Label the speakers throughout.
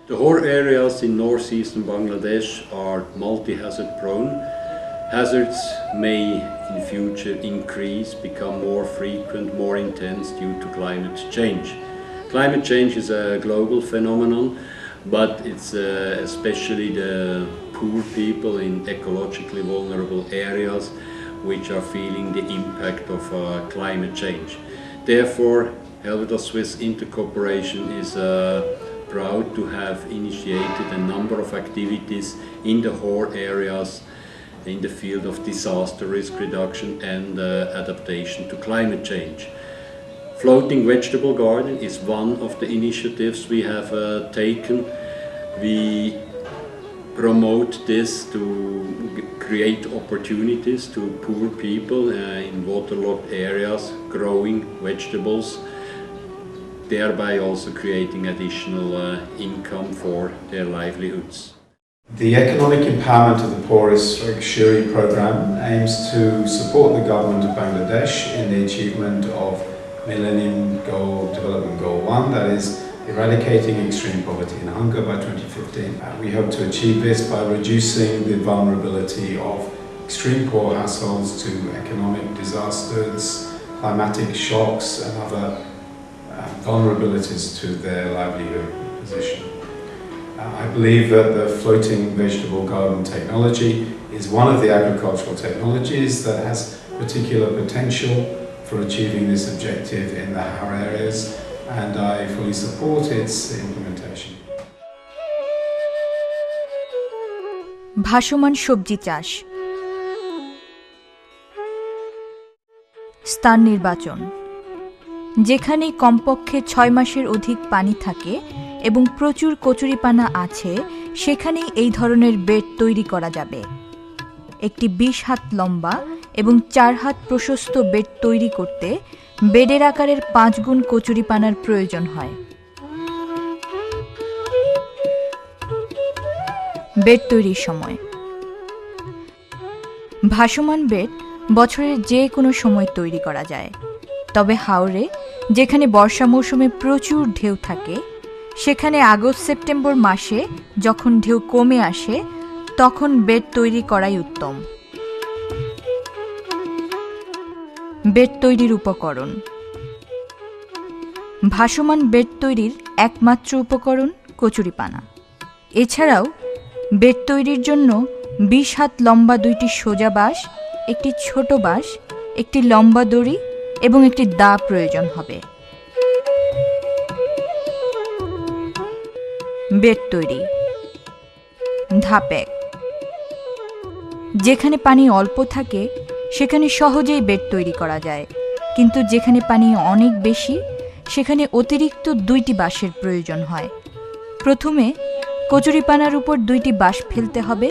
Speaker 1: The whole areas in northeastern Bangladesh are multi-hazard prone. Hazards may in future increase, become more frequent, more intense due to climate change. Climate change is a global phenomenon, but it's especially the poor people in ecologically vulnerable areas which are feeling the impact of climate change. Therefore, Helvetas Swiss Intercorporation is proud to have initiated a number of activities in the whole areas in the field of disaster risk reduction and adaptation to climate change. Floating vegetable garden is one of the initiatives we have taken. We promote this to create opportunities to poor people in waterlogged areas growing vegetables, thereby also creating additional income for their livelihoods.
Speaker 2: The Economic Empowerment of the Poorest Shuri program aims to support the government of Bangladesh in the achievement of Millennium Development Goal 1, that is, eradicating extreme poverty and hunger by 2015. We hope to achieve this by reducing the vulnerability of extreme poor households to economic disasters, climatic shocks and other vulnerabilities to their livelihood position. I believe that the floating vegetable garden technology is one of the agricultural technologies that has particular potential for achieving this objective in the Har areas, and I fully support its implementation.
Speaker 3: ভাসমান সবজি চাষ, স্থান নির্বাচন। যেখানে কমপক্ষে 6 মাসের অধিক পানি থাকে এবং প্রচুর কচুরিপানা আছে, সেখানেই এই ধরনের বেড তৈরি করা যাবে। একটি 20 হাত লম্বা এবং 4 হাত প্রশস্ত বেড তৈরি করতে বেডের আকারের 5 গুণ কচুরিপানার প্রয়োজন হয়। বেড তৈরির সময়। ভাসমান বেড বছরের যে কোনো সময় তৈরি করা যায়, তবে হাওরে যেখানে বর্ষা মৌসুমে প্রচুর ঢেউ থাকে, সেখানে আগস্ট-সেপ্টেম্বর মাসে যখন ঢেউ কমে আসে তখন বেড তৈরি করাই উত্তম। বেড তৈরির উপকরণ। ভাসমান বেড তৈরির একমাত্র উপকরণ কচুরিপানা। এছাড়াও বেড তৈরির জন্য 20 হাত লম্বা 2টি সোজা বাঁশ, একটি ছোট বাঁশ, একটি লম্বা দড়ি এবং একটি দা প্রয়োজন হবে। বেড তৈরি। ধাপ 1। যেখানে পানি অল্প থাকে সেখানে সহজেই বেড তৈরি করা যায়, কিন্তু যেখানে পানি অনেক বেশি সেখানে অতিরিক্ত 2টি বাঁশের প্রয়োজন হয়। প্রথমে কচুরিপানার উপর 2টি বাঁশ ফেলতে হবে,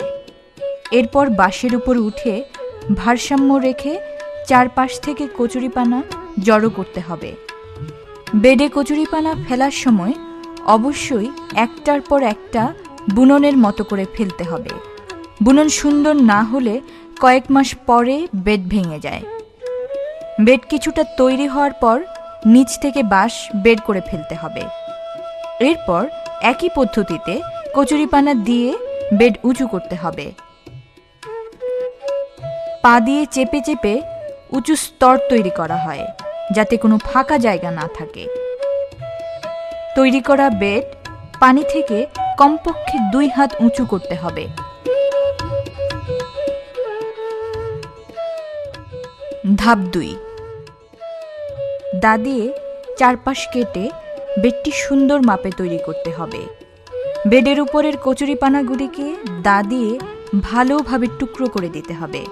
Speaker 3: এরপর বাঁশের উপর উঠে ভারসাম্য রেখে চারপাশ থেকে কচুরিপানা জড়ো করতে হবে। বেডে কচুরিপানা ফেলার সময় অবশ্যই একটার পর একটা বুননের মতো করে ফেলতে হবে। বুনন সুন্দর না হলে কয়েক মাস পরে বেড ভেঙে যায়। বেড কিছুটা তৈরি হওয়ার পর নিচ থেকে বাঁশ বের করে ফেলতে হবে। এরপর একই পদ্ধতিতে কচুরিপানা দিয়ে বেড উঁচু করতে হবে। পা দিয়ে চেপে চেপে উঁচু স্তর তৈরি করা হয়, যাতে কোনো ফাঁকা জায়গা না থাকে। তৈরি করা বেড পানি থেকে কমপক্ষে 2 হাত উঁচু করতে হবে। ধাপ 2। দা দিয়ে চারপাশ কেটে বেডটি সুন্দর মাপে তৈরি করতে হবে। বেডের উপরের কচুরিপানাগুলিকে দা দিয়ে ভালোভাবে টুকরো করে দিতে হবে।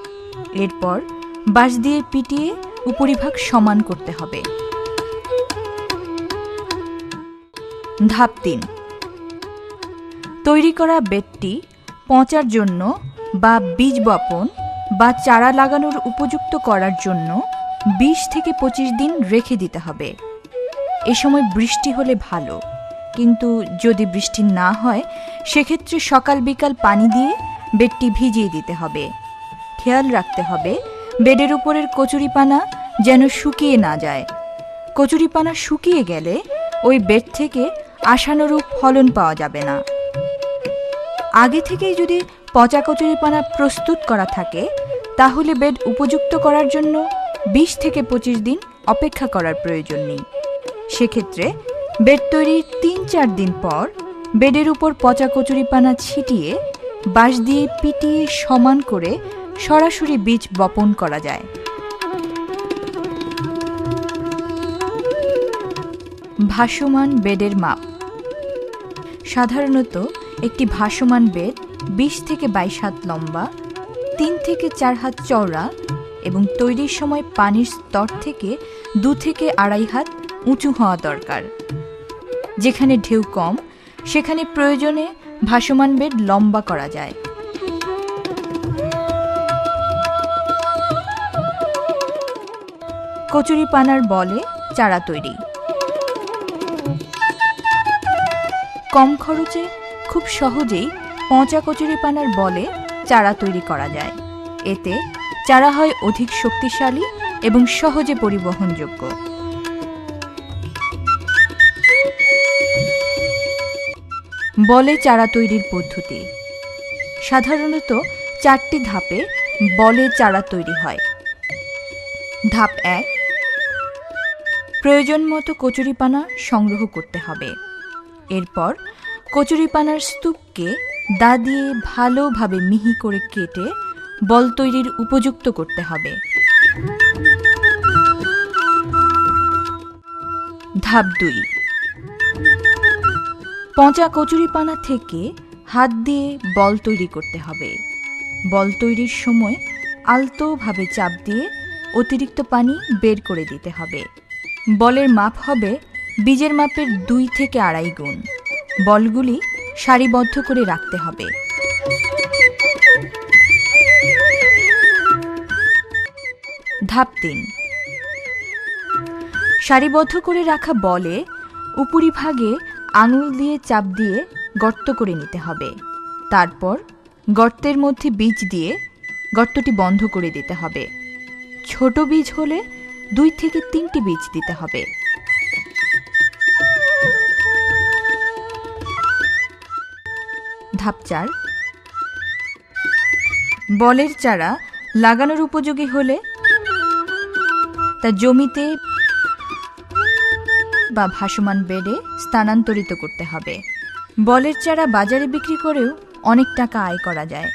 Speaker 3: এরপর বাঁশ দিয়ে পিটিয়ে উপরিভাগ সমান করতে হবে। ধাপ 3। তৈরি করা বেডটি পচার জন্য বা বীজ বপন বা চারা লাগানোর উপযুক্ত করার জন্য 20 থেকে 25 দিন রেখে দিতে হবে। এ সময় বৃষ্টি হলে ভালো, কিন্তু যদি বৃষ্টি না হয় সেক্ষেত্রে সকাল বিকাল পানি দিয়ে বেডটি ভিজিয়ে দিতে হবে। খেয়াল রাখতে হবে বেডের উপরের কচুরিপানা যেন শুকিয়ে না যায়। কচুরিপানা শুকিয়ে গেলে ওই বেড থেকে আশানুরূপ ফলন পাওয়া যাবে না। আগে থেকেই যদি পচা কচুরিপানা প্রস্তুত করা থাকে তাহলে বেড উপযুক্ত করার জন্য ২০ থেকে ২৫ দিন অপেক্ষা করার প্রয়োজন নেই। সেক্ষেত্রে বেড তৈরির ৩-৪ দিন পর বেডের উপর পচা কচুরিপানা ছিটিয়ে বাঁশ দিয়ে পিটিয়ে সমান করে সরাসরি বীজ বপন করা যায়। ভাসমান বেডের মাপ। সাধারণত একটি ভাসমান বেড ২০ থেকে ২২ হাত লম্বা, ৩ থেকে ৪ হাত চওড়া এবং তৈরির সময় পানির স্তর থেকে ২ থেকে ২.৫ হাত উঁচু হওয়া দরকার। যেখানে ঢেউ কম সেখানে প্রয়োজনে ভাসমান বেড লম্বা করা যায়। কচুরিপানার বলে চারা তৈরি। কম খরচে খুব সহজেই পচা কচুরিপানার বলে চারা তৈরি করা যায়। এতে চারা হয় অধিক শক্তিশালী এবং সহজে পরিবহনযোগ্য। বলে চারা তৈরির পদ্ধতি। সাধারণত ৪টি ধাপে বলে চারা তৈরি হয়। ধাপ ১, প্রয়োজন মতো কচুরিপানা সংগ্রহ করতে হবে। এরপর কচুরিপানার স্তূপকে দা দিয়ে ভালোভাবে মিহি করে কেটে বল তৈরির উপযুক্ত করতে হবে। ধাপ ২, পচা কচুরিপানা থেকে হাত দিয়ে বল তৈরি করতে হবে। বল তৈরির সময় আলতোভাবে চাপ দিয়ে অতিরিক্ত পানি বের করে দিতে হবে। বলের মাপ হবে বীজের মাপের ২ থেকে ২.৫ গুণ। বলগুলি সারিবদ্ধ করে রাখতে হবে। ধাপ ৩, সারিবদ্ধ করে রাখা বলে উপরিভাগে আঙুল দিয়ে চাপ দিয়ে গর্ত করে নিতে হবে। তারপর গর্তের মধ্যে বীজ দিয়ে গর্তটি বন্ধ করে দিতে হবে। ছোট বীজ হলে ২ থেকে ৩টি বীজ দিতে হবে। ধাপ ৪, বলের চারা লাগানোর উপযোগী হলে তা জমিতে বা ভাসমান বেডে স্থানান্তরিত করতে হবে। বলের চারা বাজারে বিক্রি করেও অনেক টাকা আয় করা যায়।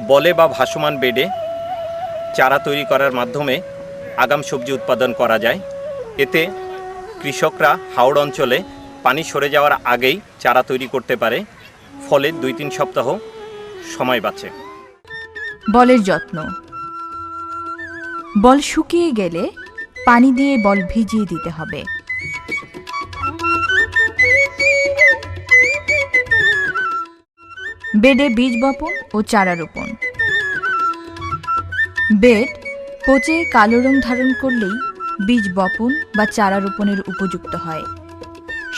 Speaker 4: বলে বা ভাসমান বেডে চারা তৈরি করার মাধ্যমে আগাম সবজি উৎপাদন করা যায়। এতে কৃষকরা হাওড় অঞ্চলে পানি সরে যাওয়ার আগেই চারা তৈরি করতে পারে, ফলে ২-৩ সপ্তাহ সময় বাঁচে।
Speaker 3: বলের যত্ন। বল শুকিয়ে গেলে পানি দিয়ে বল ভিজিয়ে দিতে হবে। বেডে বীজ বপন ও চারা রোপণ। বেড পচে কালো রং ধারণ করলেই বীজ বপন বা চারা রোপণের উপযুক্ত হয়।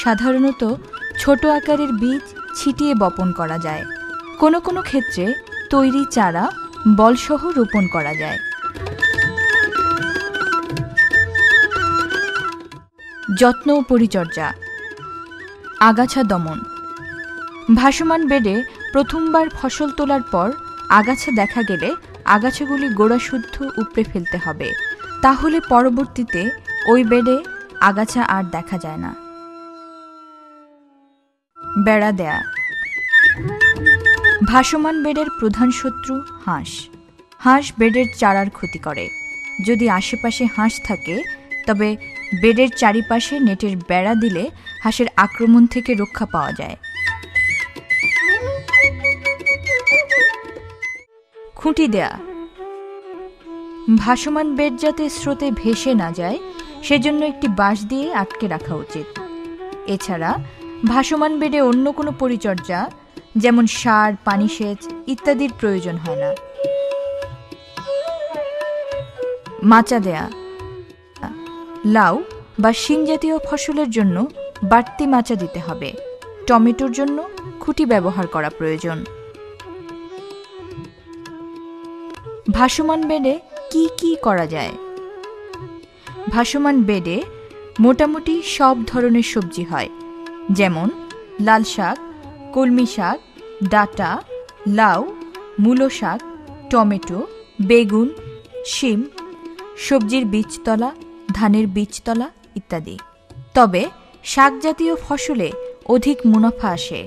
Speaker 3: সাধারণত ছোট আকারের বীজ ছিটিয়ে বপন করা যায়। কোনো কোনো ক্ষেত্রে তৈরি চারা বলসহ রোপণ করা যায়। যত্ন ও পরিচর্যা। আগাছা দমন। ভাসমান বেডে প্রথমবার ফসল তোলার পর আগাছা দেখা গেলে আগাছাগুলি গোড়াশুদ্ধ উপড়ে ফেলতে হবে, তাহলে পরবর্তীতে ওই বেডে আগাছা আর দেখা যায় না। বেড়া দেয়া। ভাসমান বেডের প্রধান শত্রু হাঁস। হাঁস বেডের চারার ক্ষতি করে। যদি আশেপাশে হাঁস থাকে তবে বেডের চারিপাশে নেটের বেড়া দিলে হাঁসের আক্রমণ থেকে রক্ষা পাওয়া যায়। খুঁটি দেয়া। ভাসমান বেড যাতে স্রোতে ভেসে না যায় সেজন্য একটি বাঁশ দিয়ে আটকে রাখা উচিত। এছাড়া ভাসমান বেডে অন্য কোনো পরিচর্যা যেমন সার, পানি সেচ ইত্যাদির প্রয়োজন হয় না। মাচা দেয়া। লাউ বা শিম জাতীয় ফসলের জন্য বাড়তি মাচা দিতে হবে। টমেটোর জন্য খুঁটি ব্যবহার করা প্রয়োজন। ভাসমান বেডে কি কি করা যায়? ভাসমান বেডে মোটামুটি সব ধরনের সবজি হয়। যেমন লাল শাক, কলমি শাক, ডাঁটা, লাউ, মূলো শাক, টমেটো, বেগুন, শিম, সবজির বীজতলা, ধানের বীজতলা ইত্যাদি। তবে শাক জাতীয় ফসলে অধিক মুনাফা আসে।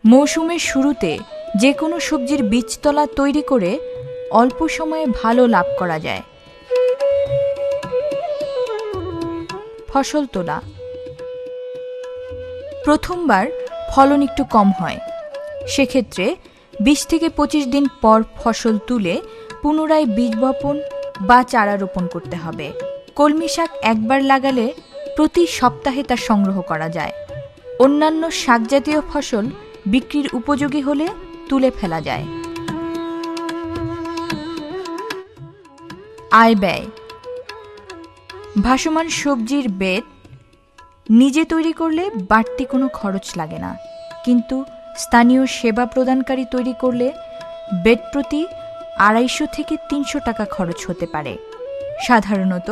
Speaker 3: মৌসুমের শুরুতে যে কোনো সবজির বীজতলা তৈরি করে অল্প সময়ে ভালো লাভ করা যায়। ফসল তোলা। প্রথমবার ফলন একটু কম হয়, সেক্ষেত্রে 20 থেকে 25 দিন পর ফসল তুলে পুনরায় বীজ বপন বা চারা রোপণ করতে হবে। কলমি শাক একবার লাগালে প্রতি সপ্তাহে তা সংগ্রহ করা যায়। অন্যান্য শাকজাতীয় ফসল বিক্রির উপযোগী হলে তুলে ফেলা যায়। আয় ব্যয়। ভাসমান সবজির বেড নিজে তৈরি করলে বাড়তি কোনো খরচ লাগে না, কিন্তু স্থানীয় সেবা প্রদানকারী তৈরি করলে বেড প্রতি 250 থেকে 300 টাকা খরচ হতে পারে। সাধারণত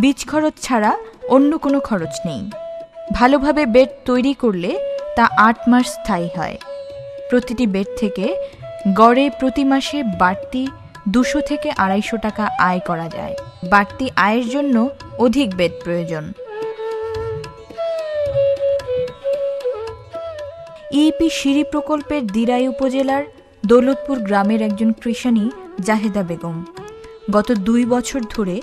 Speaker 3: বীজ খরচ ছাড়া অন্য কোনো খরচ নেই। ভালোভাবে বেড তৈরি করলে তা 8 মাস স্থায়ী হয়। প্রতিটি বেড থেকে গড়ে প্রতি মাসে বাড়তি 200 থেকে 250 টাকা আয় করা যায়। বাড়তি আয়ের জন্য অধিক বেড প্রয়োজন। ইপি সিঁড়ি প্রকল্পের দিরাই উপজেলার দৌলতপুর গ্রামের একজন কৃষাণী জাহেদা বেগম গত 2 বছর ধরে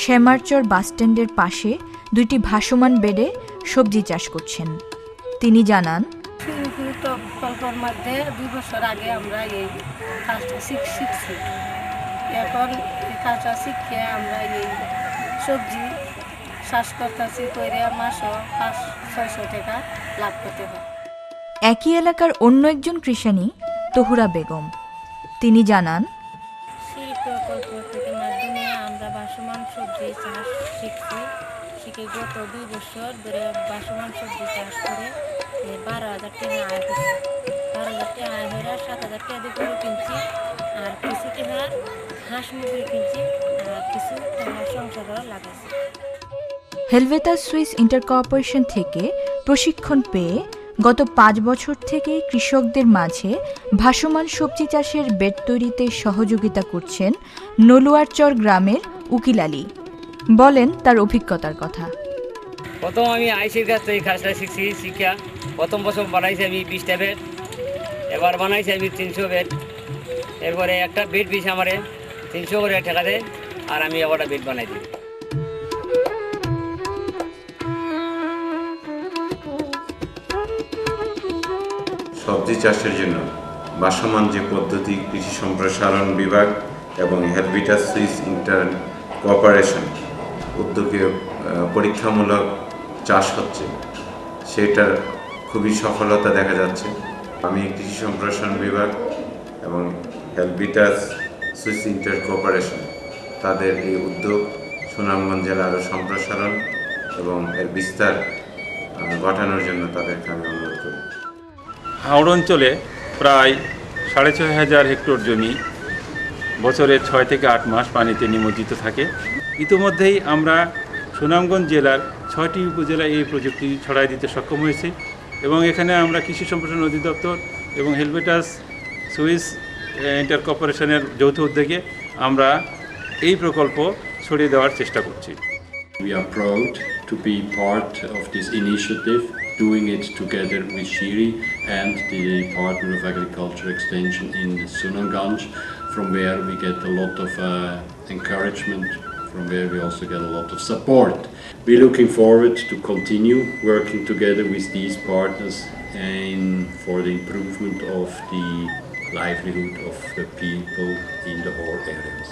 Speaker 3: শ্যামারচর বাসস্ট্যান্ডের পাশে 2টি ভাসমান বেডে সবজি চাষ করছেন। তিনি জানান,
Speaker 5: প্রকল্পের মধ্যে 2 বছর আগে আমরা এই কাজটা শিখছি। এখন এই কাজটা শিখে আমরা এই সবজি চাষ করতেছি, করে মাসও 500-600 টাকা লাভ করতে হয়।
Speaker 3: একই এলাকার অন্য একজন কৃষাণী তহুরা বেগম, তিনি জানান,
Speaker 5: সেই প্রকল্প থেকে মাধ্যমে আমরা ভাসমান সবজি চাষ শিখছি। শিখে গত 2 বছর ধরে ভাসমান সবজি চাষ করে 12,000 টাকা আয় করছি। 12,000 টাকা আয় হয়ে 7,000 টাকা দিয়ে গরু কিনছি, আর কিছু টাকা হাঁস মুরগি কিনছি, আর কিছু টাকা সংসারও লাগাইছি।
Speaker 3: হেলভেটাস সুইস ইন্টারকর্পোরেশন থেকে প্রশিক্ষণ পেয়ে গত 5 বছর থেকে কৃষকদের মাঝে ভাসমান সবজি চাষের বেড তৈরিতে সহযোগিতা করছেন নলুয়ারচর গ্রামের উকিল আলী। বলেন তার অভিজ্ঞতার কথা।
Speaker 6: প্রথম আমি আইসির কাছ থেকে কাজটা শিখছি। শিক্ষা প্রথম বছর বানাইছি আমি 20টা বেড, এবার বানাইছি আমি 300 বেড। এরপরে একটা বেড পিছু আমারে 300 করে টাকা দেয়, আর আমি আবার বেড বানাই দিই।
Speaker 7: সবজি চাষের জন্য ভাসমান যে পদ্ধতি কৃষি সম্প্রসারণ বিভাগ এবং হেলভিটাস সুইস ইন্টার কোঅপারেশন উদ্যোগে পরীক্ষামূলক চাষ হচ্ছে, সেটার খুবই সফলতা দেখা যাচ্ছে। আমি কৃষি সম্প্রসারণ বিভাগ এবং হেলভিটাস সুইস ইন্টার কোঅপারেশন তাদের এই উদ্যোগ সুনামগঞ্জ জেলা আরও সম্প্রসারণ এবং এর বিস্তার ঘটানোর জন্য তাদেরকে আমি অনুরোধ করি।
Speaker 8: হাওড় অঞ্চলে প্রায় 6,500 হেক্টর জমি বছরে 6 থেকে 8 মাস পানিতে নিমজ্জিত থাকে। ইতিমধ্যেই আমরা সুনামগঞ্জ জেলার 6টি উপজেলায় এই প্রযুক্তি ছড়াই দিতে সক্ষম হয়েছি এবং এখানে আমরা কৃষি সম্প্রসারণ অধিদপ্তর এবং হেলভেটাস সুইস ইন্টার কোঅপারেশনের যৌথ উদ্যোগে আমরা এই প্রকল্প ছড়িয়ে দেওয়ার চেষ্টা করছি।
Speaker 1: We are proud to be part of this initiative, doing it together with Shiri and the Department of Agriculture Extension in Sunamganj, from where we get a lot of encouragement, from where we also get a lot of support. We're looking forward to continue working together with these partners for the improvement of the livelihood of the people in the whole areas.